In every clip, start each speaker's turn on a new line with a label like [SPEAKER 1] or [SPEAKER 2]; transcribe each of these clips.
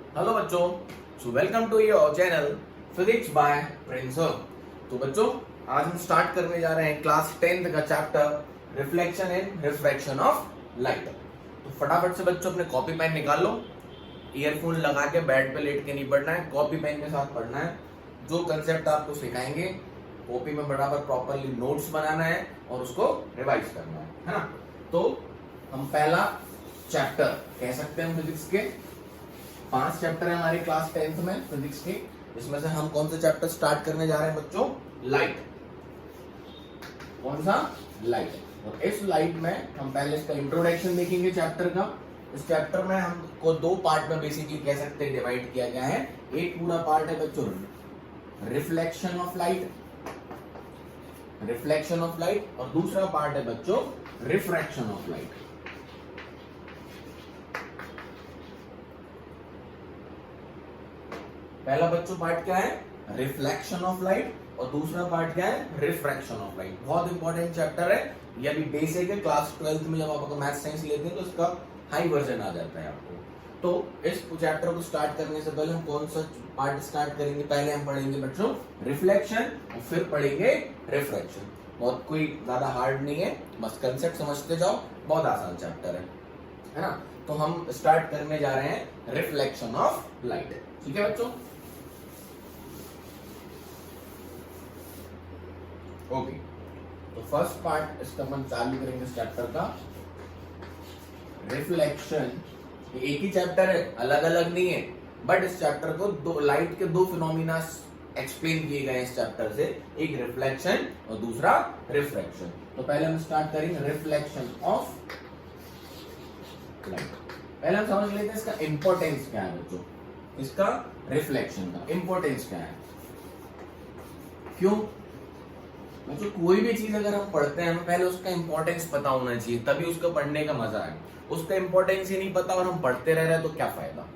[SPEAKER 1] Hello बच्चों, so welcome to your channel Physics by Prince. तो बच्चों, आज हम स्टार्ट करने जा रहे हैं क्लास 10th का chapter reflection and refraction of light. तो फटाफट से बच्चों अपने कॉपी पेन निकाल लो। ईयरफोन लगा के बेड पे लेट के नहीं पढ़ना है, कॉपी पेन के साथ पढ़ना है। जो कंसेप्ट आपको सिखाएंगे कॉपी में बराबर प्रॉपरली नोट्स बनाना है और उसको रिवाइज करना है ना। तो हम पहला चैप्टर कह सकते हैं फिजिक्स के 5 चैप्टर है हमारे क्लास 10th में फिजिक्स के। इसमें से हम कौन सा चैप्टर स्टार्ट करने जा रहे हैं बच्चों? लाइट। कौन सा? लाइट। और इस लाइट में हम पहले इसका इंट्रोडक्शन देखेंगे चैप्टर का। इस चैप्टर में हमको 2 पार्ट में बेसिकली कह सकते हैं डिवाइड किया गया है। एक पूरा पार्ट है बच्चों reflection of light, reflection of light, और दूसरा पार्ट है बच्चों रिफ्रैक्शन ऑफ लाइट। पहला बच्चों पार्ट क्या है? रिफ्लेक्शन ऑफ लाइट, और दूसरा पार्ट क्या है? Refraction of light. बहुत इंपॉर्टेंट चैप्टर है, ये भी बेसिक है। क्लास 12th में जब आप मैथ साइंस लेते हैं तो इसका हाई वर्जन आ जाता है आपको। तो इस चैप्टर को स्टार्ट करने से पहले हम कौन सा पार्ट स्टार्ट करेंगे? पहले हम पढ़ेंगे बच्चों रिफ्लेक्शन और फिर पढ़ेंगे रिफ्रैक्शन। बहुत कोई ज्यादा हार्ड नहीं है, बस कंसेप्ट समझते जाओ, बहुत आसान चैप्टर है ना। तो हम स्टार्ट करने जा रहे हैं रिफ्लेक्शन ऑफ लाइट। ठीक है बच्चों? ओके, तो फर्स्ट पार्ट इसका हम चालू करेंगे इस चैप्टर का रिफ्लेक्शन। एक ही चैप्टर है, अलग अलग नहीं है, बट इस चैप्टर को दो लाइट के 2 फिनोमिना एक्सप्लेन किए गए इस चैप्टर से, एक रिफ्लेक्शन और दूसरा रिफ्रैक्शन। तो पहले हम स्टार्ट करेंगे रिफ्लेक्शन ऑफ लाइट। पहले हम समझ लेते हैं इसका इंपॉर्टेंस क्या है बच्चों। इसका रिफ्लेक्शन का इंपॉर्टेंस क्या है? क्यों बच्चों? कोई भी चीज अगर हम पढ़ते हैं हमें पहले उसका इंपॉर्टेंस पता होना चाहिए, तभी उसको पढ़ने का मजा है। उसका इंपॉर्टेंस ही नहीं पता और हम पढ़ते रह रहे हैं तो क्या फायदा।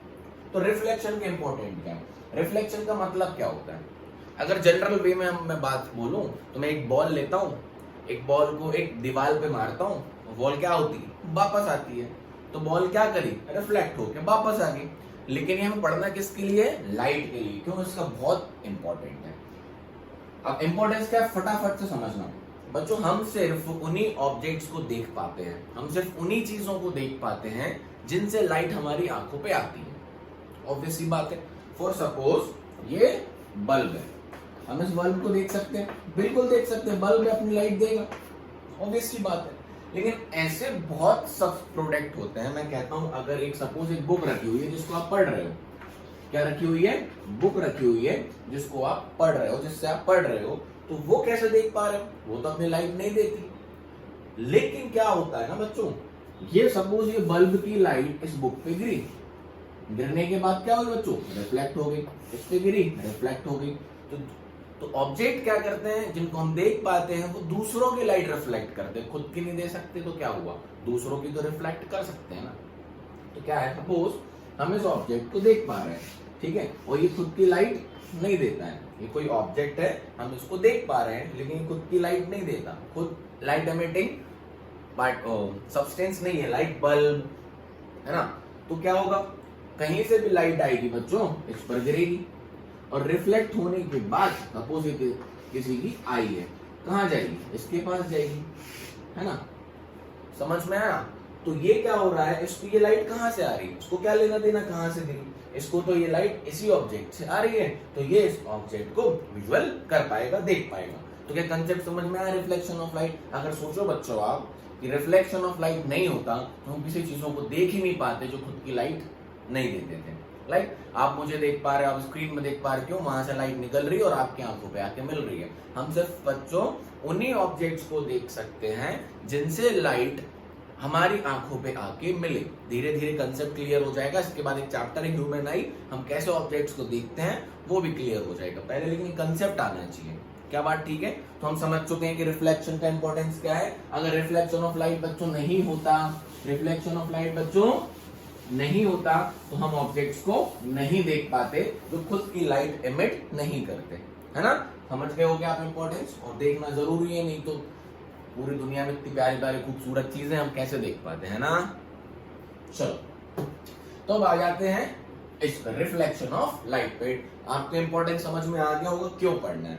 [SPEAKER 1] तो रिफ्लेक्शन के इंपॉर्टेंट क्या है? रिफ्लेक्शन का मतलब क्या होता है? अगर जनरल वे में मैं बात बोलूं तो मैं एक बॉल लेता हूं, एक बॉल को एक दीवार पे मारता हूं, बॉल क्या होती है? वापस आती है। तो बॉल क्या करी? रिफ्लेक्ट होकर वापस आ गई। लेकिन ये हमें पढ़ना किसके लिए? लाइट के लिए। क्यों? इसका बहुत इंपॉर्टेंट है। अब इंपॉर्टेंस क्या है फटाफट से समझना बच्चों। हम सिर्फ उन्हीं ऑब्जेक्ट्स को देख पाते हैं, हम सिर्फ उन्हीं चीजों को देख पाते हैं जिनसे लाइट हमारी आंखों पे आती है। ऑब्वियस सी बात है। फॉर सपोज ये बल्ब है, हम इस बल्ब को देख सकते हैं, बिल्कुल देख सकते हैं, बल्ब अपनी लाइट देगा, ऑब्वियस सी बात है। लेकिन ऐसे बहुत सब प्रोडक्ट होते हैं। मैं कहता हूं अगर एक सपोज एक बुक रखी हुई है जिसको आप पढ़ रहे हो, क्या रखी हुई है? बुक रखी हुई है जिसको आप पढ़ रहे हो, जिससे आप पढ़ रहे हो, तो वो कैसे देख पा रहे हो? वो तो अपनी लाइट नहीं देती। लेकिन क्या होता है ना बच्चों, ये सपोज ये बल्ब की लाइट इस बुक पे गिरी, गिरने के बाद क्या हुई बच्चों? रिफ्लेक्ट हो गई। इस पे गिरी, रिफ्लेक्ट हो गई। तो ऑब्जेक्ट क्या करते हैं जिनको हम देख पाते हैं वो दूसरों की लाइट रिफ्लेक्ट करते हैं, खुद की नहीं दे सकते। तो क्या हुआ? दूसरों की तो रिफ्लेक्ट कर सकते हैं ना। तो क्या है, सपोज हम इस ऑब्जेक्ट को देख पा रहे हैं, ठीक है, और ये खुद की लाइट नहीं देता है। ये कोई ऑब्जेक्ट है, हम इसको देख पा रहे हैं, लेकिन ये खुद की लाइट नहीं देता। खुद लाइट एमिटिंग बट सब्सटेंस नहीं है, लाइट बल्ब है ना। तो क्या होगा? कहीं से भी लाइट आएगी बच्चों, इस पर गिरेगी, और रिफ्लेक्ट होने के बाद सपोज किसी की आई है, कहाँ जाएगी? इसके पास जाएगी, है ना। समझ में आया? तो ये क्या हो रहा है, इसको ये लाइट कहां से आ रही है? इसको क्या लेना देना कहां से दी? इसको तो ये लाइट इसी ऑब्जेक्ट से आ रही है, तो ये इस ऑब्जेक्ट को विजुअल कर पाएगा, देख पाएगा। तो क्या कंसेप्ट समझ में आया रिफ्लेक्शन ऑफ लाइट? अगर सोचो बच्चों आप कि रिफ्लेक्शन ऑफ लाइट नहीं होता तो हम किसी चीजों को देख ही नहीं पाते जो खुद की लाइट नहीं देते थे। लाइक आप मुझे देख पा रहे हो, आप स्क्रीन में देख पा रहे हो, क्यों? वहां से लाइट निकल रही है और आपकी आंखों पे आके मिल रही है। हम सिर्फ बच्चों उन्हीं ऑब्जेक्ट्स को देख सकते हैं जिनसे लाइट हमारी आंखों पे आके मिले। धीरे धीरे कंसेप्ट क्लियर हो जाएगा। इसके बाद एक चैप्टर है ह्यूमन आई, हम कैसे ऑब्जेक्ट्स को देखते हैं वो भी क्लियर हो जाएगा। पहले लेकिन कंसेप्ट आना चाहिए। क्या बात ठीक है? तो हम समझ चुके हैं कि रिफ्लेक्शन का इंपॉर्टेंस क्या है। अगर रिफ्लेक्शन ऑफ लाइट बच्चों नहीं होता, रिफ्लेक्शन ऑफ लाइट बच्चों नहीं होता तो हम ऑब्जेक्ट्स को नहीं देख पाते जो खुद की लाइट एमिट नहीं करते, है ना। समझ गए हो क्या आप इंपॉर्टेंस? और देखना जरूरी है, नहीं तो पूरी दुनिया में इतनी प्यारी प्यारी खूबसूरत चीजें हम कैसे देख पाते हैं ना। चलो, तो अब आ जाते हैं इस रिफ्लेक्शन ऑफ लाइट पे। आपको इंपॉर्टेंस समझ में आ गया होगा क्यों पढ़ना है।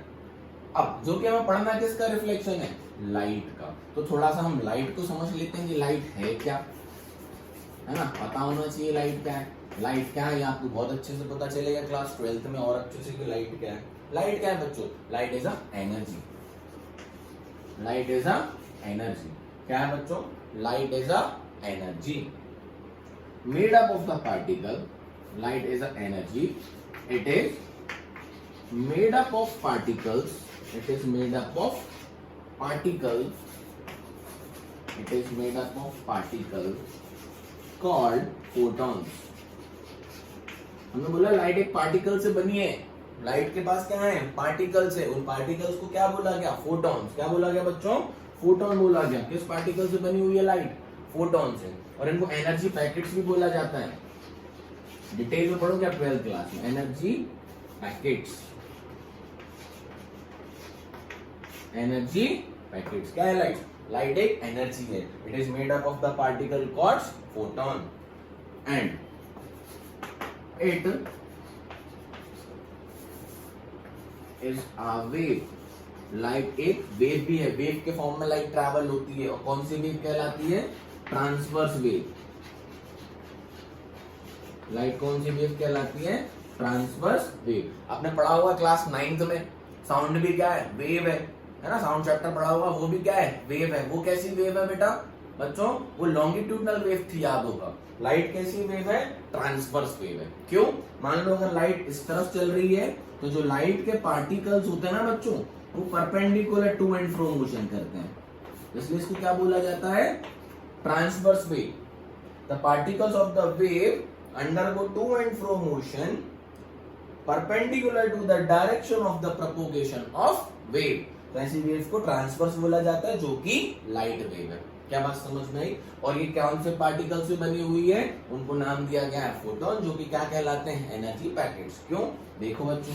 [SPEAKER 1] अब जो कि हमें पढ़ना किसका रिफ्लेक्शन है, लाइट का। तो थोड़ा सा हम लाइट को समझ लेते हैं कि लाइट है क्या, है ना, पता होना चाहिए लाइट क्या है। लाइट क्या है ये आपको बहुत अच्छे से पता चलेगा क्लास 12th में और अच्छे से कि लाइट क्या है। लाइट क्या है बच्चों, light is a energy. Light is a energy. क्या है बच्चों, light is a energy made up of the particle. Light is a energy, it is made up of particles, it is made up of particles, it is made up of particles called photons। हमने बोला light एक particle से बनी है, light के पास क्या है, particles है, उन पार्टिकल्स को क्या बोला गया, फोटॉन्स। क्या बोला गया बच्चों, फोटोन बोला गया। किस पार्टिकल से बनी हुई है लाइट, फोटॉन से। और इनको एनर्जी पैकेट्स भी बोला जाता है। डिटेल में पढ़ोगे आप 12th क्लास में, एनर्जी पैकेट्स। एनर्जी पैकेट्स क्या है, लाइट, लाइट एक एनर्जी है। It is made up of the particle called photon and it is a wave. Light एक वेव भी है, वेव के फॉर्म में लाइट ट्रैवल होती है। और कौन सी वेव कहलाती है, ट्रांसवर्स वेव। लाइट कौन सी वेव कहलाती है, ट्रांसवर्स वेव। आपने पढ़ा हुआ क्लास 9th में, साउंड भी क्या है, वेव है ना, साउंड चैप्टर पढ़ा हुआ, वो भी क्या है, वेव है। वो कैसी वेव है बेटा बच्चों, वो लॉन्गिट्यूडनल वेव थी, याद होगा। लाइट कैसी वेव है, ट्रांसवर्स वेव है। क्यों, मान लो अगर लाइट इस तरफ चल रही है तो जो लाइट के पार्टिकल्स होते हैं ना बच्चों, वो perpendicular to and fro motion करते हैं, इसलिए इसको क्या बोला जाता है, transverse wave. The particles of the wave undergo to and fro motion perpendicular to the direction of the propagation of wave। तो ऐसी वेव को ट्रांसवर्स बोला जाता है, जो कि लाइट वेव है। क्या बात समझ में आई। और ये कौन से पार्टिकल से बनी हुई है, उनको नाम दिया गया है फोटोन, जो कि क्या कहलाते हैं, एनर्जी पैकेट्स। क्यों, देखो बच्चों,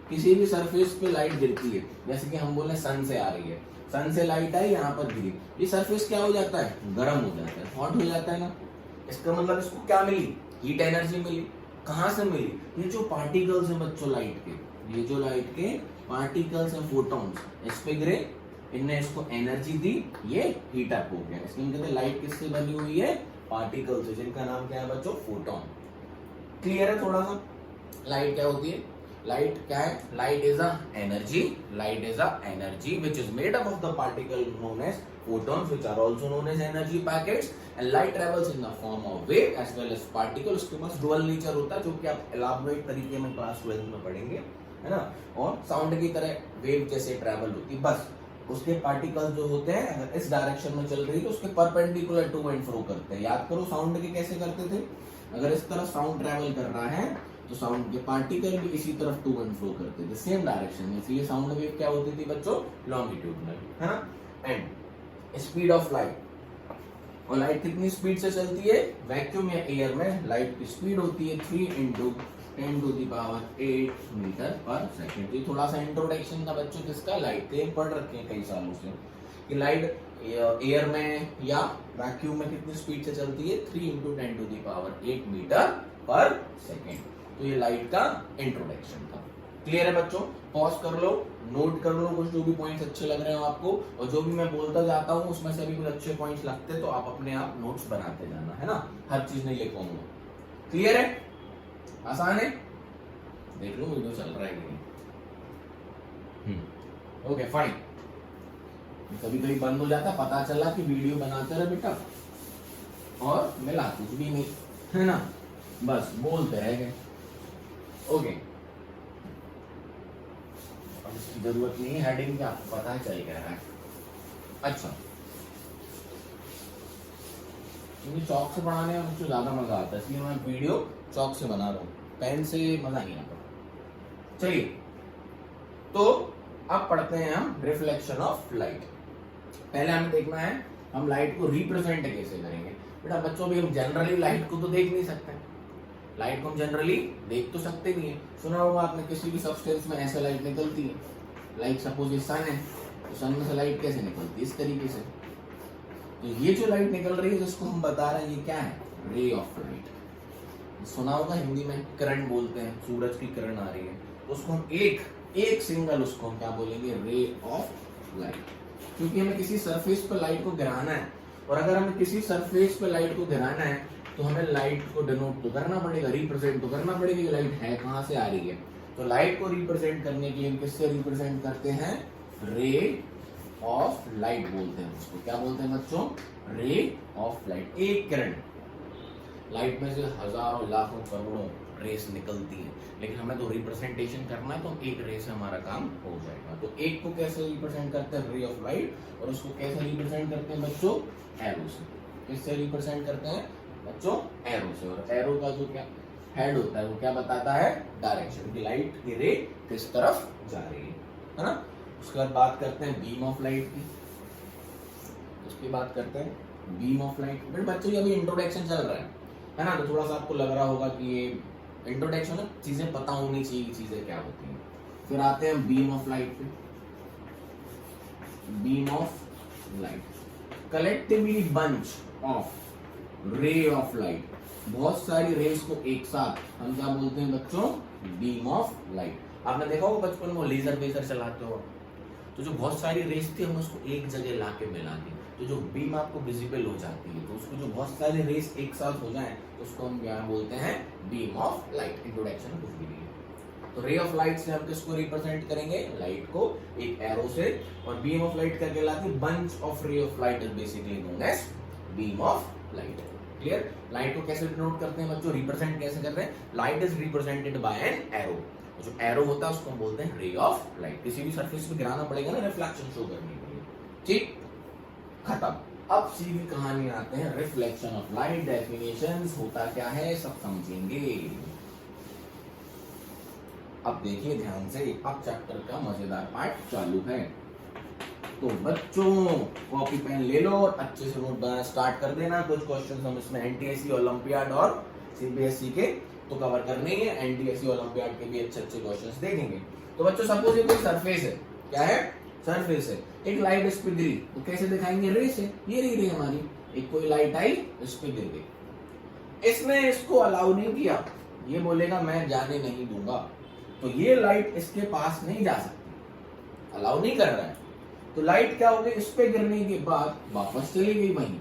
[SPEAKER 1] किसी भी सरफेस पे लाइट गिरती है, जैसे कि हम बोले सन से आ रही है, सन से लाइट आई यहाँ पर गिरी, ये सरफेस क्या हो जाता है, गर्म हो जाता है, हॉट हो जाता है ना। इसका मतलब इसको क्या मिली, हीट एनर्जी मिली। कहां से मिली, ये जो पार्टिकल्स हैं बच्चों लाइट के, ये जो लाइट के पार्टिकल्स हैं फोटॉन्स, इस पे गिरे, इनने इसको एनर्जी दी, ये हीट अप हो गया। इसलिए कहते हैं लाइट किससे बनी हुई है, पार्टिकल से, जिनका नाम क्या है बच्चों, फोटॉन। क्लियर है थोड़ा सा। लाइट क्या होती है, लाइट क्या है, light is a energy. Light is a energy which is made up of the particle known as photons, which are also known as energy packets, and light travels in the form of wave as well as particle। उसके पास dual nature होता है, जो कि आप elaborate तरीके में class 12 में पढ़ेंगे, है ना। और साउंड की तरह वेव जैसे ट्रैवल होती है, बस उसके पार्टिकल्स जो होते हैं अगर इस डायरेक्शन में चल रही है तो उसके परपेंडिकुलर टू एंड फ्रो करते हैं। याद करो साउंड के कैसे करते थे, अगर इस तरफ साउंड ट्रैवल कर रहा है तो साउंड के पार्टिकल भी इसी तरफ टू एंड फ्रो करते थे, सेम डायरेक्शन में। इसलिए साउंड वेव क्या होती थी बच्चों, लॉन्गिट्यूडनल, है ना। एंड स्पीड ऑफ लाइट, और लाइट कितनी स्पीड से चलती है, वैक्यूम या एयर में लाइट की स्पीड होती है 3 × 10⁸ मीटर पर सेकेंड। ये थोड़ा सा इंट्रोडक्शन था बच्चों किसका, लाइट के, पढ़ रखे हैं कई सालों से कि लाइट एयर में या वैक्यूम में कितनी स्पीड से चलती है, 3 × 10⁸ मीटर पर सेकेंड। तो ये लाइट का इंट्रोडक्शन था। क्लियर है बच्चों, पॉज कर लो, नोट कर लो कुछ जो भी पॉइंट्स अच्छे लग रहे हो आपको, और जो भी मैं बोलता जाता हूँ उसमें से भी कुछ अच्छे पॉइंट्स लगते तो आप अपने आप नोट्स बनाते जाना, है ना, हर चीज नहीं लिख पाऊंगा। क्लियर है, आसान है, देख लो वीडियो चल रहा है कि नहीं। Okay fine. कभी कभी बंद हो जाता, पता चला कि वीडियो बनाते रहे बेटा और मिला कुछ भी नहीं, है ना, बस बोलते रह गए। ओके, इसकी जरूरत नहीं है हेडिंग की, आपको पता है चल क्या रहा है। अच्छा, क्योंकि चौक से पढ़ाने में मुझे ज्यादा मजा आता है, इसलिए मैं वीडियो चौक से बना रहा हूँ, पेन से मजा नहीं आता। चलिए, तो अब पढ़ते हैं हम रिफ्लेक्शन ऑफ लाइट। पहले हमें देखना है हम लाइट को रिप्रेजेंट कैसे करेंगे। बेटा बच्चों भी हम जनरली लाइट को तो देख नहीं सकते, लाइट को हम जनरली देख तो सकते नहीं है। सुना होगा आपने किसी भी सब्सटेंस में ऐसे लाइट निकलती है, लाइक सपोज ये सन है, तो सन में से लाइट कैसे निकलती है, इस तरीके से। तो ये जो लाइट निकल रही है जिसको हम बता रहे हैं ये क्या है, रे ऑफ लाइट। सुना होगा हिंदी में किरण बोलते हैं, सूरज की किरण आ रही है, उसको हम एक सिंगल उसको हम क्या बोलेंगे, रे ऑफ लाइट। क्योंकि हमें किसी सरफेस पर लाइट को गिराना है, और अगर हमें किसी सरफेस पर लाइट को गिराना है तो हमें लाइट को डिनोट तो करना पड़ेगा, रिप्रेजेंट तो करना पड़ेगा कि लाइट है कहां से आ रही है। तो लाइट को रिप्रेजेंट करने के लिए किससे रिप्रेजेंट करते हैं, रे ऑफ लाइट बोलते हैं उसको। क्या बोलते हैं बच्चों, रे ऑफ लाइट। एक किरण, लाइट में से हजारों लाखों करोड़ों रेस निकलती है, लेकिन हमें तो रिप्रेजेंटेशन करना है, तो एक रे से हमारा काम हो जाएगा। तो एक को कैसे रिप्रेजेंट करते हैं, रे ऑफ लाइट, और उसको कैसे रिप्रेजेंट करते हैं बच्चों, एरो से। किससे रिप्रेजेंट करते हैं बच्चों, एरो से। और एरो का जो क्या हेड होता है वो क्या बताता है, डायरेक्शन की लाइट की रे किस तरफ जा रही है ना। उसके बाद बात करते हैं बीम ऑफ लाइट की। उसकी बात करते हैं बीम ऑफ लाइट। बट बच्चों ये अभी इंट्रोडक्शन चल रहा है ना, तो थोड़ा सा आपको लग रहा होगा कि ये इंट्रोडक्शन है, चीजें पता होनी चाहिए चीजें क्या होती हैं। फिर आते हैं बीम ऑफ लाइट पे। Beam of light, collectively bunch of ray of light, बहुत सारी रेस को एक साथ हम क्या बोलते हैं बच्चों, बीम ऑफ लाइट। आपने देखा होगा बचपन में लेजर वेजर चलाते हो, तो जो बहुत सारी रेस थी हम उसको एक जगह ला के मिला दी, तो जो बीम आपको विजिबल हो जाती है, तो उसको जो बहुत सारी रेस एक साथ हो जाए तो उसको हम क्या बोलते हैं, बीम ऑफ लाइट। इंट्रोडक्शन कुछ भी नहीं है। तो रे ऑफ लाइट से हम किसको रिप्रेजेंट करेंगे, लाइट को एक एरो से। और बीम ऑफ लाइट क्या कहलाती है, bunch of ray of light is basically known as beam of light. Clear. Light को कैसे डिनोट करते हैं बच्चों, रिप्रेजेंट कैसे करते हैं, light is represented by an arrow. जो एरो होता है उसको हम बोलते हैं रे ऑफ लाइट। किसी भी सरफेस पे गिराना पड़ेगा ना रिफ्लेक्शन शो करने के लिए। ठीक, खत्म। अब सीधी कहानी आते हैं, रिफ्लेक्शन ऑफ लाइट, डेफिनेशंस होता क्या है सब समझेंगे। अब देखिए ध्यान से, अब चैप्टर का मजेदार पार्ट चालू है। तो बच्चों कॉपी पेन ले लो और अच्छे से नोट बनाना स्टार्ट कर देना। कुछ क्वेश्चंस हम इसमें एनटीएससी ओलंपियाड और सीबीएसई के तो कवर करने ही है, एनटीएससी ओलंपियाड के भी अच्छे अच्छे क्वेश्चंस देखेंगे। तो बच्चों सपोज ये कोई सरफेस है, क्या है, सरफेस है, एक लाइट इस पे गिरी, तो कैसे दिखाएंगे, रे से। ये रही रे हमारी, एक कोई लाइट आई इस पे गिर गई, इसने इसको अलाउ नहीं किया, ये बोलेगा मैं जाने नहीं दूंगा, तो ये लाइट इसके पास नहीं जा सकती, अलाउ नहीं कर रहा है। तो लाइट क्या हो गई, इस पे गिरने के बाद वापस चली गई वहीं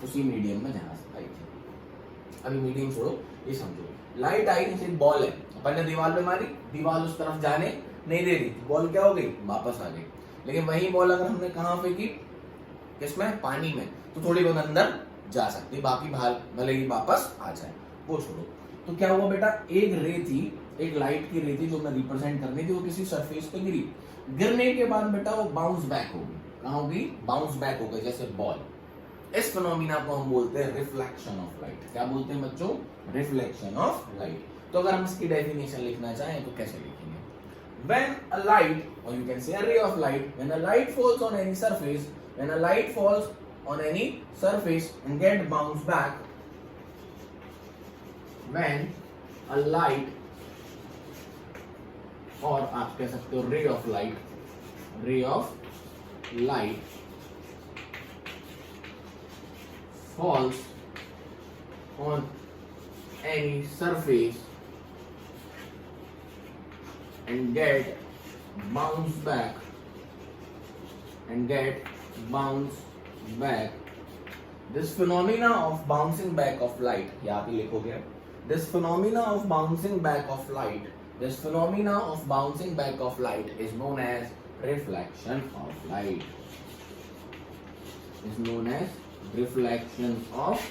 [SPEAKER 1] उसी मीडियम में जहां से आई थी। अभी मीडियम छोड़ो, ये समझो, लाइट आई जैसे बॉल है, अपन ने दीवार पे मारी, दीवार उस तरफ जाने नहीं दे रही, बॉल क्या हो गई, वापस आ गई। लेकिन वही बॉल अगर हमने कहां फेंकी, किसमें, पानी में, तो थोड़ी बहुत अंदर जा सकती, बाकी भले ही वापस आ जाए, वो छोड़ो। तो क्या हुआ बेटा, एक रे थी, एक लाइट की रे थी जो मैं रिप्रेजेंट करनी थी, वो किसी सरफेस पे गिरी, गिरने के बाद बेटा वो बाउंस बैक हो गई, कहां होगी, बाउंस बैक हो गई जैसे बॉल। इस फिनोमिना को हम बोलते हैं रिफ्लेक्शन ऑफ लाइट। क्या बोलते हैं बच्चों, रिफ्लेक्शन ऑफ लाइट। तो अगर हम इसकी डेफिनेशन लिखना चाहें तो कैसे लिखेंगे, when a light, or you can say a ray of light, when a light falls on any surface, when a light falls on any surface and get bounced back, when a light, और आप कह सकते हो ray of light, ray of light falls on any surface and get bounced back, this phenomena of bouncing back of light, ये आप ही लिखोगे, this phenomena of bouncing back of light, this phenomena of bouncing back of light is known as reflection of light, is known as reflection of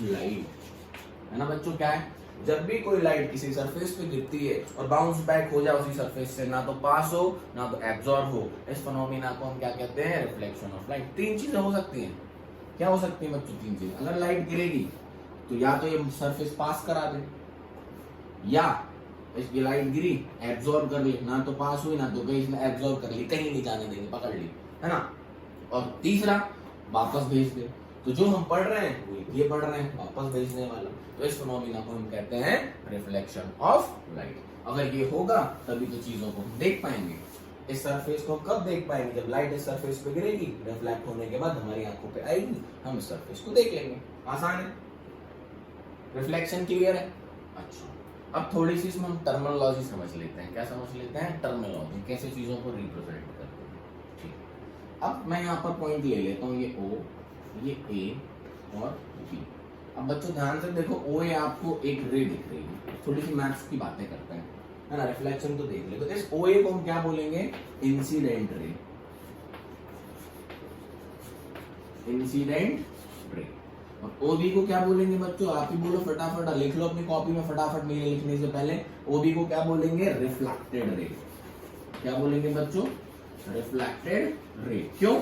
[SPEAKER 1] light। है ना बच्चों, क्या है, जब भी कोई लाइट किसी सरफेस पे गिरती है और बाउंस बैक हो जाए उसी सरफेस से, ना तो पास हो ना तो एब्जॉर्ब हो, इस फिनोमिना को हम क्या कहते हैं, रिफ्लेक्शन ऑफ लाइट। तीन चीजें हो सकती हैं, क्या हो सकती है बच्चों, तीन चीजें। अगर लाइट गिरेगी तो या तो ये सरफेस पास करा दे, या इसकी लाइट गिरी एब्जॉर्ब कर ली, ना तो पास हुई ना तो गई, इसने एब्जॉर्ब कर ली, कहीं नहीं जाने देगी, पकड़ ली, है ना। और तीसरा वापस भेज दे। तो जो हम पढ़ रहे हैं वो ये पढ़ रहे हैं, वापस भेजने वाला। तो इस फिनोमिना को हम कहते हैं रिफ्लेक्शन ऑफ लाइट। अगर ये होगा तभी तो चीजों को हम देख पाएंगे। इस सरफेस को कब देख पाएंगे, जब लाइट इस सरफेस पे गिरेगी, रिफ्लेक्ट होने के बाद हमारी आंखों पे आएगी, हम इस सरफेस को देख लेंगे। आसान है। रिफ्लेक्शन क्लियर है? अच्छा, अब थोड़ी सी इसमें हम टर्मिनोलॉजी समझ लेते हैं। क्या समझ लेते हैं? टर्मिनोलॉजी, कैसे चीजों को रिप्रेजेंट करते हैं। ठीक, अब मैं यहाँ पर पॉइंट ले लेता हूँ, ये O, ये A और B। अब बच्चों ध्यान से देखो, OA आपको एक रे दिख रही है, थोड़ी सी मैथ्स की बातें करते हैं, है ना, रिफ्लेक्शन तो देख ले। तो इस OA को हम क्या बोलेंगे? Incident ray, incident ray. और OB को क्या बोलेंगे बच्चों? आप ही बोलो फटाफट, लिख लो अपनी कॉपी में फटाफट, मेरे लिखने से पहले। OB को क्या बोलेंगे? Reflected ray. क्या बोलेंगे बच्चों? Reflected ray. क्यों?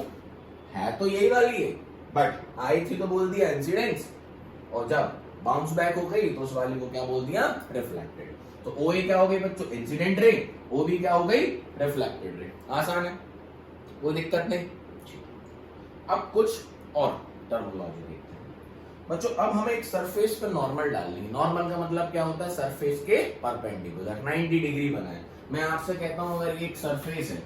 [SPEAKER 1] है तो यही वाली है, बट आई थी तो बोल दिया इंसिडेंस, और जब बाउंस बैक हो गई तो उस वाली को क्या बोल दिया? रिफ्लेक्टेड। तो OA क्या हो गई बच्चों? Incident ray. OB क्या हो गई? Reflected ray. आसान है, कोई दिक्कत नहीं। अब कुछ और टर्मिनोलॉजी देखते हैं बच्चों। अब हमें एक सरफेस पे नॉर्मल डालनी है। नॉर्मल का मतलब क्या होता है? सरफेस के परपेंडिकुलर 90 डिग्री बनाए। मैं आपसे कहता हूं अगर ये एक सरफेस है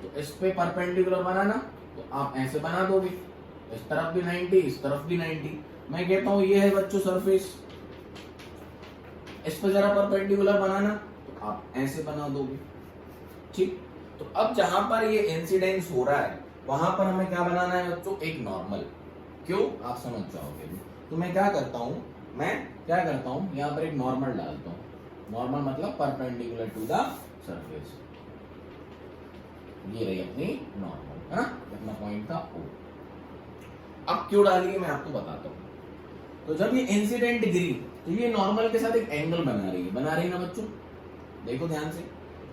[SPEAKER 1] तो इस पे परपेंडिकुलर बनाना, तो आप ऐसे बना दोगे, इस तरफ भी 90, इस तरफ भी 90। मैं कहता हूं ये है बच्चों सरफेस, इस पे जरा परपेंडिकुलर बनाना, तो आप ऐसे बना दोगे। ठीक, तो अब जहां पर ये इंसिडेंस हो रहा है वहां पर हमें क्या बनाना है बच्चों? एक नॉर्मल। क्यों? आप समझ जाओगे। तो मैं क्या करता हूं, यहाँ पर एक नॉर्मल डालता हूं। नॉर्मल मतलब परपेंडिकुलर टू द सरफेस। ये रही अपनी नॉर्मल, है ना, अपना पॉइंट था O। अब क्यों डाली है मैं आपको बताता हूं। तो जब ये इंसिडेंट गिरी तो ये नॉर्मल के साथ एक एंगल बना रही है ना बच्चों? देखो ध्यान से,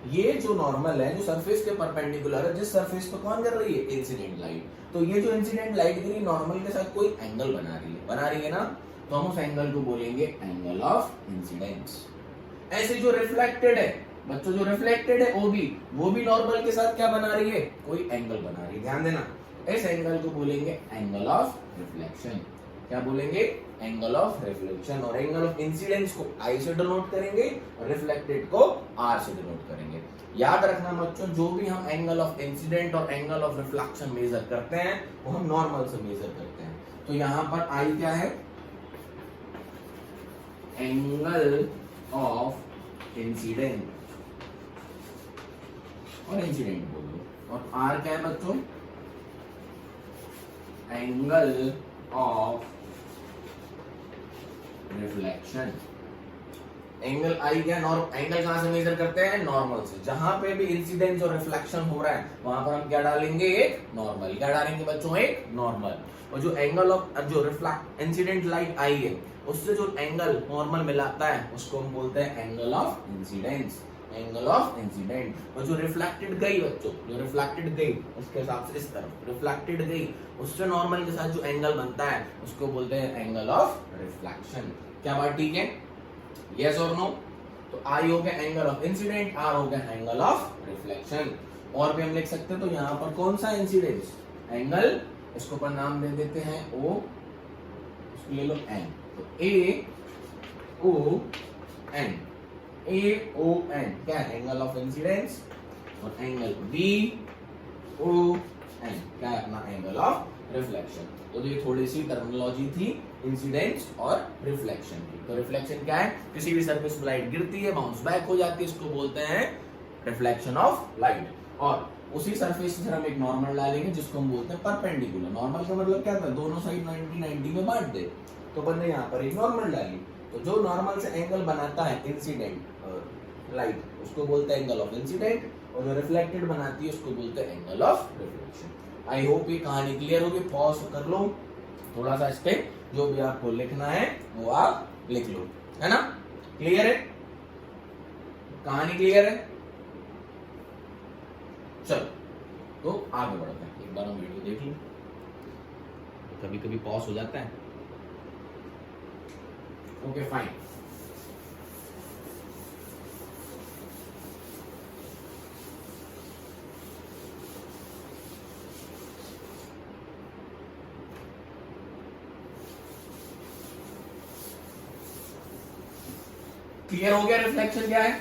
[SPEAKER 1] ये जो नॉर्मल है, जो सरफेस के परपेंडिकुलर है, जिस सरफेस पे कौन कर रही है? Incident light. तो ये जो इंसिडेंट लाइट गिरी नॉर्मल के साथ कोई एंगल बना रही है ना, तो हम उस एंगल को बोलेंगे एंगल ऑफ इंसिडेंस। ऐसे जो रिफ्लेक्टेड है बच्चों, जो रिफ्लेक्टेड है OB, वो भी नॉर्मल के साथ क्या बना रही है? कोई एंगल बना रही है। ध्यान देना, इस एंगल को बोलेंगे एंगल ऑफ रिफ्लेक्शन। क्या बोलेंगे? Angle of reflection. और एंगल ऑफ इंसिडेंस को I से डिनोट करेंगे और रिफ्लेक्टेड को R से डिनोट करेंगे। याद रखना बच्चों, जो भी हम एंगल ऑफ इंसिडेंट और एंगल ऑफ रिफ्लेक्शन मेजर करते हैं वो हम नॉर्मल से मेजर करते हैं। तो यहां पर I क्या है? एंगल ऑफ इंसिडेंट, और इंसिडेंट बोलो। और R क्या है बच्चों? Angle of reflection. एंगल आई क्या? एंगल कहां से मेजर करते हैं? नॉर्मल से। जहां पे भी इंसिडेंस और रिफ्लेक्शन हो रहा है वहां पर हम क्या डालेंगे? एक नॉर्मल। क्या डालेंगे बच्चों? एक नॉर्मल। और जो एंगल ऑफ जो रिफ्लेक्ट इंसिडेंट लाइट आई है उससे जो एंगल नॉर्मल मिलाता है उसको हम बोलते हैं angle of incidence, angle of incident. और जो रिफ्लेक्टेड गई बच्चों, जो रिफ्लेक्टेड गई उसके हिसाब से इस तरफ रिफ्लेक्टेड गई, उससे नॉर्मल के साथ जो एंगल बनता है उसको बोलते हैं एंगल ऑफ रिफ्लेक्शन। क्या बात ठीक है? यस और नो? तो I हो गया एंगल ऑफ इंसिडेंट, R हो गया एंगल ऑफ रिफ्लेक्शन। और भी हम लिख सकते हैं, तो यहां पर कौन सा इंसिडेंस? एंगल, इसको पर नाम दे देते हैं O, इसको ले लो N। तो AON, AON क्या है? Angle of incidence. और एंगल BON क्या है? अपना एंगल ऑफ रिफ्लेक्शन। तो ये थोड़ी सी टर्मिनोलॉजी थी इंसिडेंस और रिफ्लेक्शन की। तो रिफ्लेक्शन क्या है? किसी भी सरफेस पे लाइट गिरती है, बाउंस बैक हो जाती है, इसको बोलते हैं रिफ्लेक्शन ऑफ लाइट। और उसी सरफेस से हम एक नॉर्मल डालेंगे जिसको हम बोलते हैं परपेंडिकुलर। नॉर्मल का मतलब क्या था? दोनों साइड 90-90 में बांट दे। तो बंदे यहाँ पर एक नॉर्मल डाली, तो जो नॉर्मल से एंगल बनाता है इंसिडेंट लाइट उसको बोलते हैं एंगल ऑफ इंसिडेंट, और जो रिफ्लेक्टेड बनाती है उसको बोलते हैं angle of reflection. I hope ये कहानी क्लियर होगी। पॉज कर लो थोड़ा सा, इस पे जो भी आपको लिखना है वो आप लिख लो, है ना? क्लियर है? कहानी क्लियर है? चलो तो आगे बढ़ते हैं। एक बार हम वीडियो देख लो, कभी कभी पॉज हो जाता है। Okay fine. क्लियर हो गया रिफ्लेक्शन क्या है?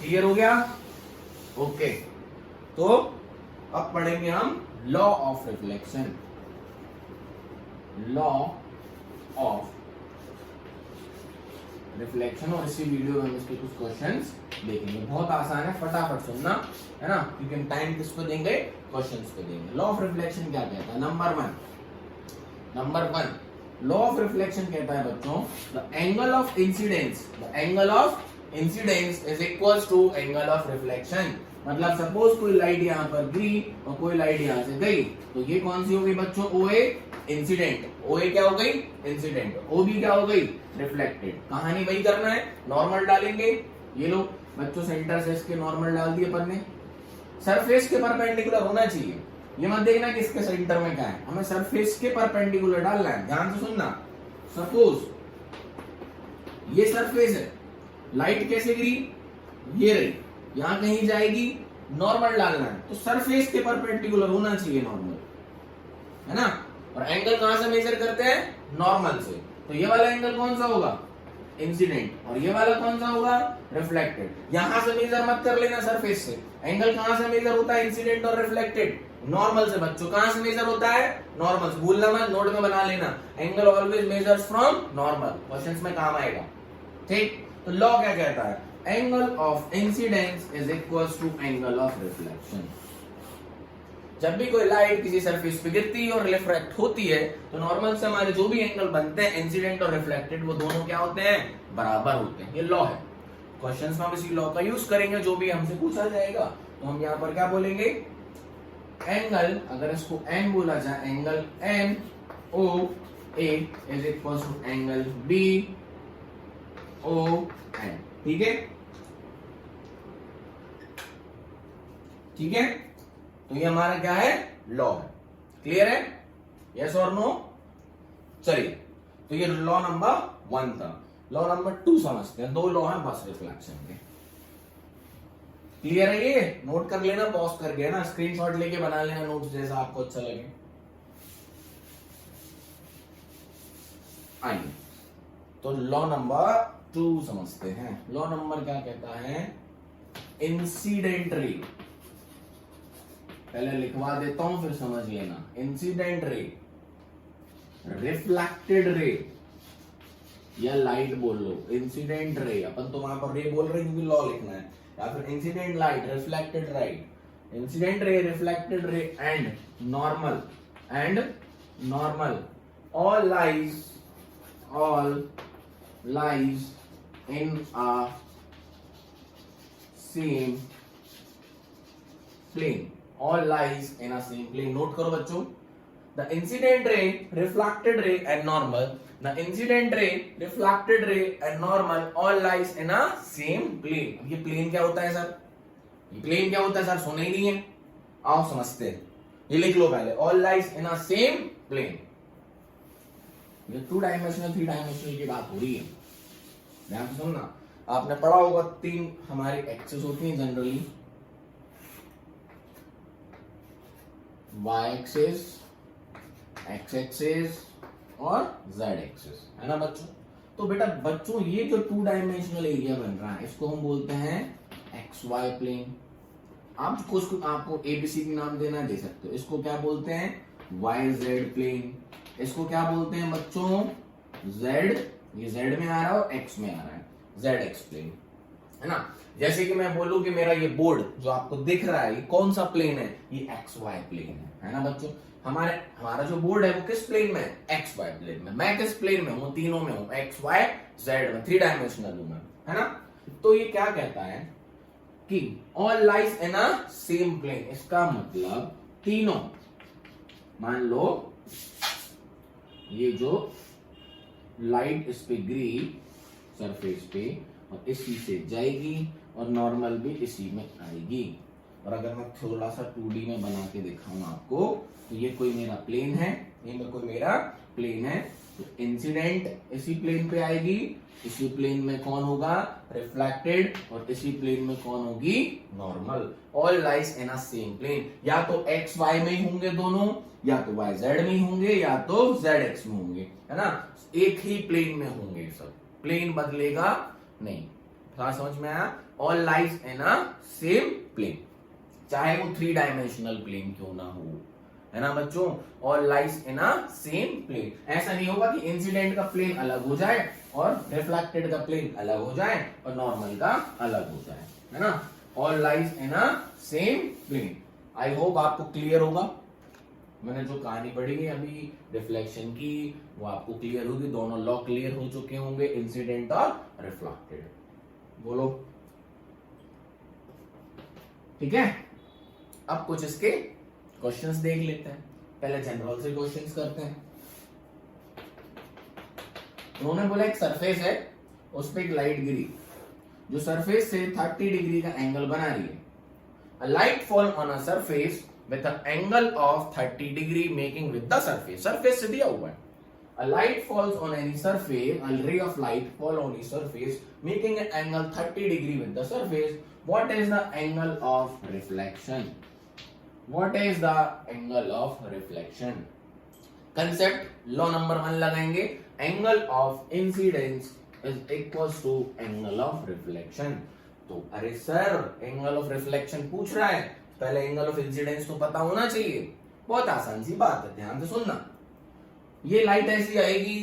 [SPEAKER 1] क्लियर हो गया? ओके, तो अब पढ़ेंगे हम law of reflection. Law of reflection, और इसी वीडियो में हम इसके कुछ क्वेश्चंस देखेंगे। बहुत आसान है, फटाफट सुनना है ना, क्योंकि हम टाइम किस पे देंगे, क्वेश्चंस पे देंगे। लॉ ऑफ रिफ्लेक्शन क्या कहता है? Number one law of reflection कहता है बच्चों, the angle of incidence is equals to angle of reflection. मतलब सपोज कोई लाइट यहाँ पर गिरी और कोई लाइट यहाँ से गई, तो ये कौन सी हो गई बच्चों? OA incident. OA क्या हो गई? इंसिडेंट। OB क्या हो गई? रिफ्लेक्टेड। कहानी वही करना है, नॉर्मल डालेंगे। ये लो बच्चों, सेंटर से इसके नॉर्मल डाल दिए अपन ने। सरफेस के परपेंडिकुलर होना चाहिए, ये मत देखना कि इसके सेंटर में क्या है, हमें सरफेस के परपेंडिकुलर डालना है। ध्यान से सुनना, सपोज ये सरफेस है, लाइट कैसे गिरी? ये रही, यहां कहीं जाएगी, नॉर्मल डालना है, तो सरफेस के परपेंडिकुलर होना चाहिए नॉर्मल, है ना। और एंगल कहां से मेजर करते हैं? नॉर्मल से। तो ये वाला एंगल कौन सा होगा? इंसिडेंट। और ये वाला कौन सा होगा? रिफ्लेक्टेड। यहां से मेजर मत कर लेना सरफेस से, एंगल कहां से मेजर होता है? इंसिडेंट और रिफ्लेक्टेड नॉर्मल से। बच्चों कहां से मेजर होता है? नॉर्मल से। भूलना मत, नोट में बना लेना, angle always measures from normal, questions में काम आएगा। ठीक, तो लॉ क्या कहता है? Angle of incidence is equals to angle of reflection. जब भी कोई लाइट किसी सरफेस पे गिरती है और रिफ्रैक्ट होती है, तो नॉर्मल से हमारे जो भी एंगल बनते हैं, इंसिडेंट और रिफ्लेक्टेड, वो दोनों क्या होते हैं? बराबर होते हैं। ये लॉ है। क्वेश्चंस में हम इसी लॉ का यूज करेंगे, जो भी हमसे पूछा जाएगा। तो हम यहाँ पर क्या बोलेंगे? एंगल, अगर इसको एम बोला जाए, angle M O A is equal to angle B O N. ठीक है, ठीक है, तो ये हमारा क्या है? लॉ है। क्लियर है? यस और नो? चलिए, तो ये लॉ नंबर 1 था। लॉ नंबर 2 समझते हैं। 2 लॉ है बस रिफ्लेक्शन के। क्लियर है? ये नोट कर लेना, पॉज करके, ना स्क्रीनशॉट लेके बना लेना नोट्स, जैसा आपको अच्छा लगे। आइए, तो लॉ नंबर 2 समझते हैं। लॉ नंबर क्या कहता है? Incident ray. पहले लिखवा देता हूं, फिर समझ लेना। इंसिडेंट रे, रिफ्लेक्टेड रे, या लाइट बोल लो। इंसिडेंट रे, अपन तो वहां पर रे बोल रहे हैं क्योंकि लॉ लिखना है, या फिर incident light, reflected light, incident ray, reflected ray and normal all lies in a same plane. All lies in a same plane. Note करो बच्चों, the incident ray, reflected ray and normal, the incident ray, reflected ray and normal all lies in a same plane. अब ये plane क्या होता है sir? ये plane क्या होता है सर? सुना ही नहीं है, आओ समझते हैं। ये लिख लो पहले, all lies in a same plane। ये 2 डायमेंशनल 3 डायमेंशनल की बात हो रही है, ध्यान से सुनना। आपने पढ़ा होगा 3 हमारी एक्सिस होती हैं generally, y axis, x axis और z एक्सिस, है ना बच्चों। तो बेटा बच्चों ये जो 2 डायमेंशनल एरिया बन रहा है, इसको हम बोलते हैं xy प्लेन। आपको ABCD नाम देना दे सकते हो। इसको क्या बोलते हैं? YZ plane. इसको क्या बोलते हैं बच्चों? Z, ये Z में आ रहा है और X में आ रहा है, ZX प्लेन, है ना। जैसे कि मैं बोलूं कि मेरा ये बोर्ड जो आपको दिख रहा है, ये कौन सा प्लेन है? ये XY प्लेन है ना बच्चों। हमारा जो बोर्ड है वो किस प्लेन में है? XY प्लेन में। मैं किस प्लेन में हूं? तीनों में हूं, XY Z में, 3 डायमेंशनल हूं मैं, है ना। तो ये क्या कहता है कि all lies in a same plane. इसका मतलब तीनों, मान लो ये जो लाइट इस पे गिरी सरफेस पे और इसी से जाएगी और नॉर्मल भी इसी में आएगी। और अगर मैं थोड़ा सा 2D में बना के दिखाऊं आपको, तो ये कोई मेरा प्लेन है, ये कोई मेरा प्लेन है, तो इंसिडेंट इसी प्लेन पे आएगी, इसी प्लेन में कौन होगा? रिफ्लेक्टेड, और इसी प्लेन में कौन होगी? Normal. All lies in a same plane. या तो एक्स वाई में ही होंगे दोनों, या तो वाई जेड में ही होंगे, या तो जेड एक्स में होंगे, है ना। एक ही प्लेन में होंगे सब, प्लेन बदलेगा नहीं। समझ में आया? All lies in a same plane, चाहे वो 3 डायमेंशनल प्लेन क्यों ना हो, है ना बच्चों, all lies in a same plane. ऐसा नहीं होगा कि इंसिडेंट का प्लेन अलग हो जाए और रिफ्लेक्टेड का प्लेन अलग हो जाए और नॉर्मल का अलग हो जाए, है ना। All lies in a same plane. I hope आपको क्लियर होगा। मैंने जो कहानी पढ़ी है अभी रिफ्लेक्शन की वो आपको क्लियर होगी, दोनों लॉ क्लियर हो चुके होंगे, इंसिडेंट और रिफ्लेक्टेड। बोलो ठीक है। अब कुछ इसके क्वेश्चंस देख लेते हैं। पहले जनरल से क्वेश्चंस करते हैं। उन्होंने बोला एक सरफेस है, उस पर एक लाइट गिरी जो सरफेस से 30 डिग्री का एंगल बना रही है। A light fall on a surface with an angle of 30 degree making with the surface. Surface से दिया हुआ है। A light falls on any surface, a ray of light fall on a surface making an angle 30 degree with the surface. What is the angle of reflection? What is the angle of reflection? Concept law number 1 लगाएंगे। Angle of incidence is equals to angle of reflection. तो अरे sir angle of reflection पूछ रहा है, पहले angle of incidence तो पता होना चाहिए। बहुत आसान सी बात है, ध्यान से सुनना। ये लाइट ऐसी आएगी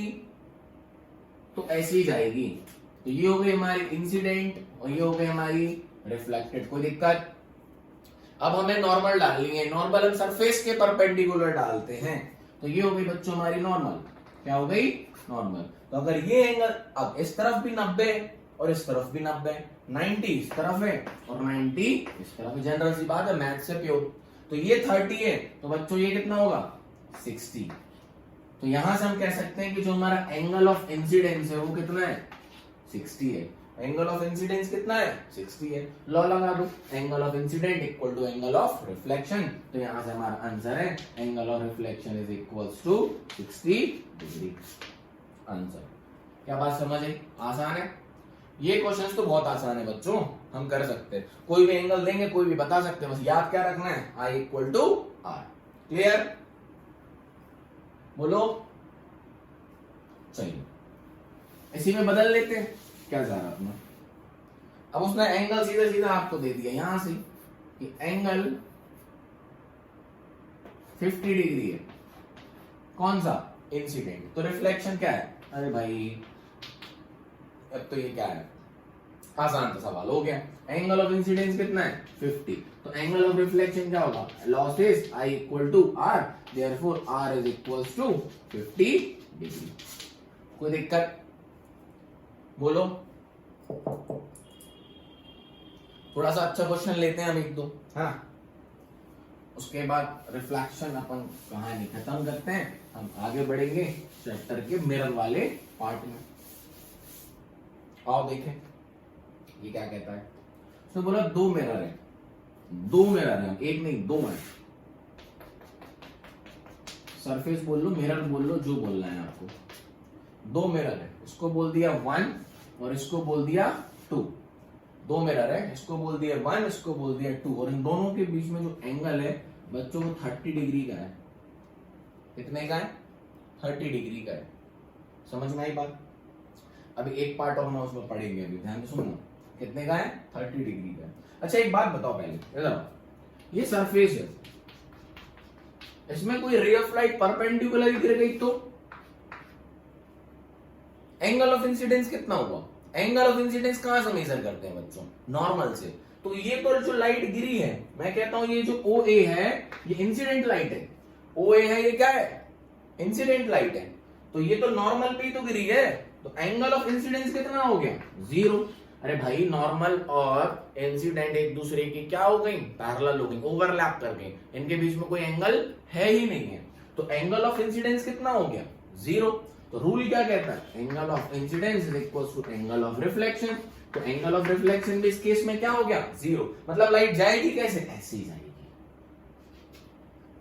[SPEAKER 1] तो ऐसी ही जाएगी, तो ये हो गई हमारी इंसिडेंट और ये हो गई हमारी रिफ्लेक्टेड। कोई दिक्कत? अब हमें नॉर्मल डालनी है। नॉर्मल हम सरफेस के परपेंडिकुलर डालते हैं, तो ये हो गई बच्चों हमारी नॉर्मल। क्या हो गई? नॉर्मल। तो अगर ये एंगल अब इस तरफ भी 90 और इस तरफ भी 90, 90 इस तरफ है और 90 इस तरफ है। जनरल सी बात है, मैथ से प्योर। तो ये 30 है तो बच्चों ये कितना होगा? 60। तो यहां से हम कह सकते हैं कि जो हमारा एंगल ऑफ इंसिडेंस है वो कितना है? 60 है। एंगल ऑफ इंसिडेंस कितना है? 60 है। लॉ लगा दो, angle of incident equal to angle of reflection. तो यहां से हमारा आंसर है angle of reflection is equals to 60 degree. Answer. क्या बात समझ आई? आसान है। ये क्वेश्चंस तो बहुत आसान है बच्चों, हम कर सकते हैं। कोई भी एंगल देंगे, कोई भी बता सकते हैं, बस याद क्या रखना है? I equal to R. Clear? बोलो। चलिए इसी में बदल लेते हैं। क्या जा रहा अपना? अब उसने एंगल सीधा सीधा आपको दे दिया यहां से कि एंगल 50 डिग्री है। कौन सा? इंसिडेंट। तो रिफ्लेक्शन क्या है? अरे भाई अब तो ये क्या है, आसान सा सवाल हो गया। एंगल ऑफ इंसिडेंस कितना है? 50। तो एंगल ऑफ रिफ्लेक्शन क्या होगा? Laws is I equal to R, therefore R is equals to 50 degree. कोई दिक्कत? बोलो। थोड़ा सा अच्छा क्वेश्चन लेते हैं हम एक दो, हाँ। उसके बाद रिफ्लेक्शन अपन कहानी खत्म करते हैं, हम आगे बढ़ेंगे चैप्टर के मिरर वाले पार्ट में। आओ देखें ये क्या कहता है। उसने बोला दो मिरर है, दो मिरर है, एक नहीं दो है। सरफेस बोल लो, मिरर बोल लो, जो बोलना है आपको। दो मिरर है, इसको बोल दिया 1 और इसको बोल दिया 2। दो मिरर है, इसको बोल दिया 1, इसको बोल दिया 2, और इन दोनों के बीच में जो एंगल है बच्चों वो 30 डिग्री का है। कितने का है? 30 डिग्री का है। समझ में आई बात? अभी एक पार्ट और हम उसमें पढ़ेंगे, अभी ध्यान से सुनो। कितने का है? 30 डिग्री का है। अच्छा एक बात बताओ पहले, इधर ये सरफेस है, इसमें कोई रे ऑफ लाइट परपेंडिकुलर गिर गई तो एंगल ऑफ इंसिडेंस कितना हुआ? एंगल ऑफ इंसिडेंस कहां से मेजर करते हैं बच्चों? नॉर्मल से। तो ये पर जो लाइट गिरी है, मैं कहता हूं ये जो OA है ये इंसिडेंट लाइट है। OA है ये क्या है? इंसिडेंट लाइट है। तो ये तो नॉर्मल पे ही तो गिरी है, तो एंगल ऑफ इंसिडेंस कितना हो गया? 0। अरे भाई नॉर्मल और इंसिडेंट एक दूसरे की क्या हो गई? पैरेलल हो गई, ओवरलैप कर गई, इनके बीच में कोई एंगल है ही नहीं है। तो एंगल ऑफ इंसिडेंस कितना हो गया? 0। तो रूल क्या कहता है? Angle of incidence is equals to angle of reflection. तो एंगल ऑफ रिफ्लेक्शन भी इस केस में क्या हो गया? 0। मतलब लाइट जाएगी कैसे? ऐसे ही जाएगी।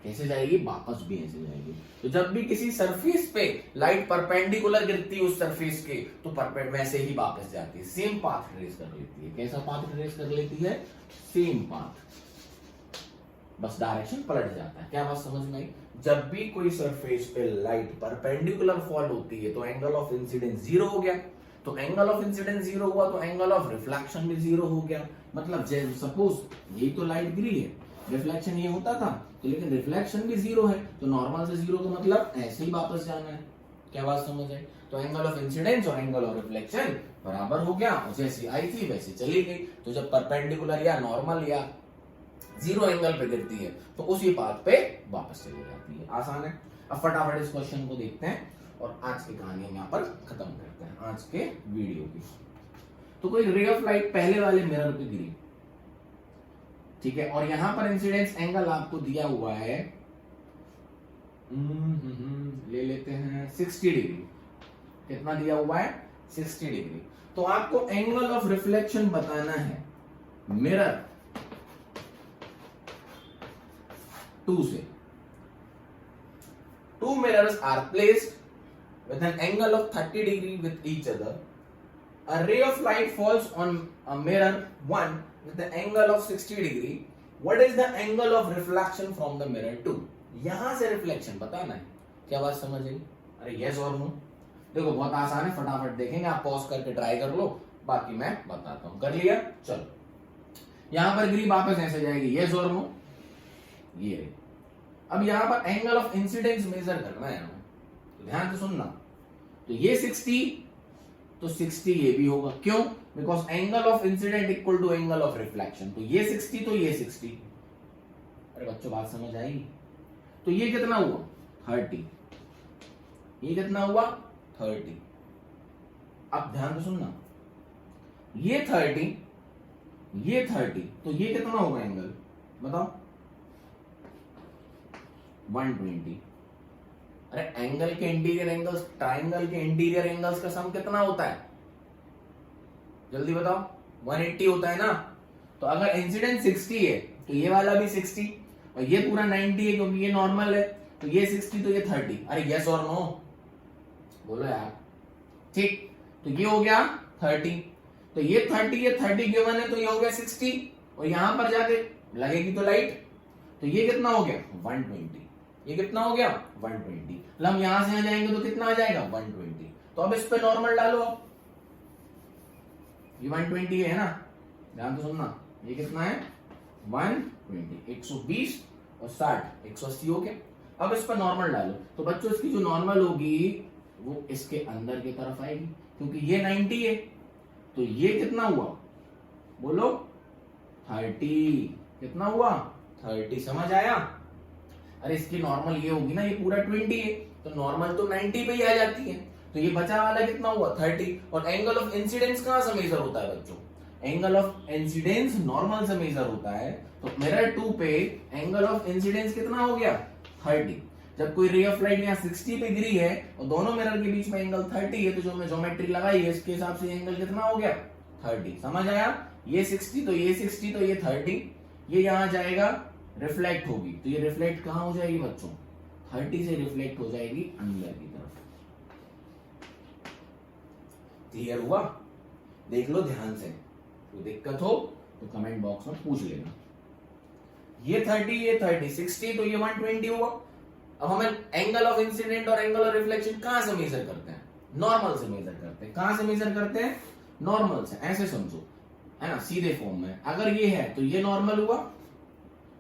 [SPEAKER 1] कैसे जाएगी? वापस भी ऐसे जाएगी। तो जब भी किसी सरफेस पे लाइट परपेंडिकुलर गिरती है उस सरफेस के, तो परपेंड वैसे ही वापस जाती है, सेम पाथ ट्रेस कर लेती है। कैसा पाथ ट्रेस कर लेती है? सेम पाथ, बस डायरेक्शन पलट जाता है। क्या बात समझ में आई? जब भी कोई सरफेस पे लाइट परपेंडिकुलर फॉल होती है तो एंगल ऑफ इंसिडेंस 0 हो गया। तो एंगल ऑफ इंसिडेंस 0 हुआ तो एंगल ऑफ रिफ्लेक्शन भी 0 हो गया। मतलब सपोज यही तो लाइट गिरी है, रिफ्लेक्शन ये होता था, तो लेकिन रिफ्लेक्शन भी जीरो है, तो नॉर्मल से जीरो का मतलब ऐसे ही वापस जाना है। क्या बात समझ आई? तो एंगल ऑफ इंसिडेंस और एंगल ऑफ रिफ्लेक्शन बराबर हो गया, जैसी आई थी वैसे चली गई। तो जब परपेंडिकुलर या नॉर्मल या जीरो एंगल पे गिरती है तो उसी पाथ पे वापस चली जाती है। आसान है। अब फटाफट इस क्वेश्चन को देखते हैं और आज की कहानी हम यहाँ पर खत्म करते हैं, आज के वीडियो की। तो कोई रे ऑफ लाइट पहले वाले मिरर पे गिरी, ठीक है, और यहां पर इंसिडेंस एंगल आपको दिया हुआ है, ले लेते हैं 60 डिग्री। कितना दिया हुआ है? 60 डिग्री। तो आपको एंगल ऑफ रिफ्लेक्शन बताना है मिरर 2 से। 2 mirrors are placed with an angle of 30 degree with each other. A ray of light falls on a mirror 1 with an angle of 60 degree. What is the angle of reflection from the mirror 2? यहां से reflection बताना है। क्या बात समझ आई? अरे yes और no? देखो बहुत आसान है, फटाफट देखेंगे, आप पॉज करके ट्राई कर लो, बाकी मैं बताता हूं। कर लिया? चलो यहां पर गिरी, वापस ऐसे जाएगी, यस और नो? ये रे। अब यहां पर एंगल ऑफ इंसिडेंस मेजर करना है, तो ध्यान से सुनना। तो ये 60, तो 60 ये भी होगा। क्यों? Because angle of incident equal to angle of reflection. तो ये 60 तो ये 60। अरे बच्चों बात समझ आएगी? तो ये कितना हुआ? 30। ये कितना हुआ? 30। अब ध्यान से सुनना, ये 30, ये 30, तो ये कितना होगा एंगल बताओ? 120। अरे एंगल के इंटीरियर एंगल्स, ट्राइंगल के इंटीरियर एंगल्स का सम कितना होता है? जल्दी बताओ। 180 होता है ना। तो अगर इंसिडेंट 60 है तो ये वाला भी 60 और ये पूरा 90 है क्योंकि ये नॉर्मल है, तो ये 60 तो ये 30। अरे यस और नो बोलो यार। ठीक, तो ये हो गया 30, तो ये 30 गिवन है, तो ये हो गया 60 और यहां पर जाके लगेगी तो लाइट, तो ये कितना हो गया? 120। ये कितना हो गया? 120। मतलब हम यहां से आ जाएंगे तो कितना आ जाएगा? 120। तो अब इस पे नॉर्मल डालो। अब ये 120 है ना, ध्यान तो सुनना। ये कितना है? 120। 120 और 60, 180 हो गया। अब इस पर नॉर्मल डालो, तो बच्चों इसकी जो नॉर्मल होगी वो इसके अंदर की तरफ आएगी, क्योंकि ये 90 है, तो ये कितना हुआ? बोलो 30। कितना हुआ? 30। समझ आया? अरे इसकी नॉर्मल ये होगी ना, ये पूरा 20 है, तो नॉर्मल तो 90 पे ही आ जाती है, तो ये बचा वाला कितना हुआ? 30। और एंगल ऑफ इंसिडेंस कहां से मेजर होता है बच्चों? एंगल ऑफ इंसिडेंस नॉर्मल से मेजर होता है, तो मिरर 2 पे एंगल ऑफ इंसिडेंस कितना हो गया? 30। जब कोई रे ऑफ लाइट यहाँ 60 पे गिरी है और दोनों मिरर के बीच में एंगल 30 है, तो जो मैं ज्योमेट्री लगाई है इसके हिसाब से एंगल कितना हो गया? 30। समझ आया? ये 60 तो ये 60 तो ये 30, ये यहां जाएगा, रिफ्लेक्ट होगी, तो ये रिफ्लेक्ट कहां हो जाएगी बच्चों? 30 से रिफ्लेक्ट हो जाएगी अंदर की तरफ। क्लियर हुआ? देख लो ध्यान से, तो दिक्कत हो तो कमेंट बॉक्स में पूछ लेना। ये 30, ये 30, 60 तो ये 120 हुआ। अब हमें एंगल ऑफ इंसिडेंट और एंगल ऑफ रिफ्लेक्शन कहां से मेजर करते हैं? नॉर्मल से मेजर करते हैं। कहां से मेजर करते हैं? नॉर्मल से। ऐसे समझो, है ना, सीधे फॉर्म में। अगर ये है तो ये नॉर्मल हुआ,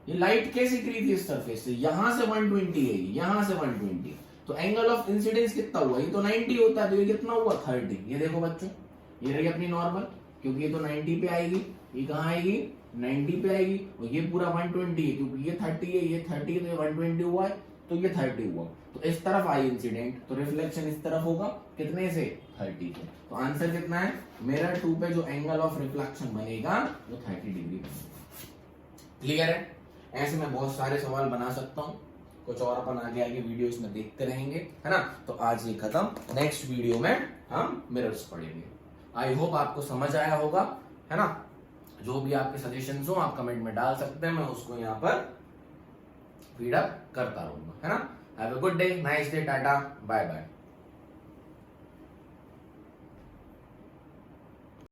[SPEAKER 1] ये लाइट कैसे गिरी थी इस सरफेस से? यहां से 120 है, यहां से 120, तो एंगल ऑफ इंसिडेंस कितना हुआ? ये तो 90 होता है, तो ये कितना हुआ? 30। ये देखो बच्चों, ये रही अपनी नॉर्मल, क्योंकि ये तो 90 पे आएगी, ये कहां आएगी? 90 पे आएगी, और ये पूरा 120 है, क्योंकि ये 30 है, ये 30 है, तो ये 120 हुआ है, तो ये 30 हुआ। तो इस तरफ आई इंसिडेंट, तो रिफ्लेक्शन इस तरफ होगा, कितने से? 30 से। तो आंसर कितना है? मिरर 2 पे जो एंगल ऑफ रिफ्लेक्शन बनेगा वो 30 डिग्री बनेगा। क्लियर है? ऐसे मैं बहुत सारे सवाल बना सकता हूँ, कुछ और अपन आगे आगे वीडियोस में देखते रहेंगे, है ना। तो आज ये खत्म, नेक्स्ट वीडियो में हम मिरर्स पढ़ेंगे। आई होप आपको समझ आया होगा, है ना। जो भी आपके सजेशंस हो आप कमेंट में डाल सकते हैं, मैं उसको यहाँ पर फीडअप करता रहूंगा, है ना। Have a good day, nice day, tata, bye bye.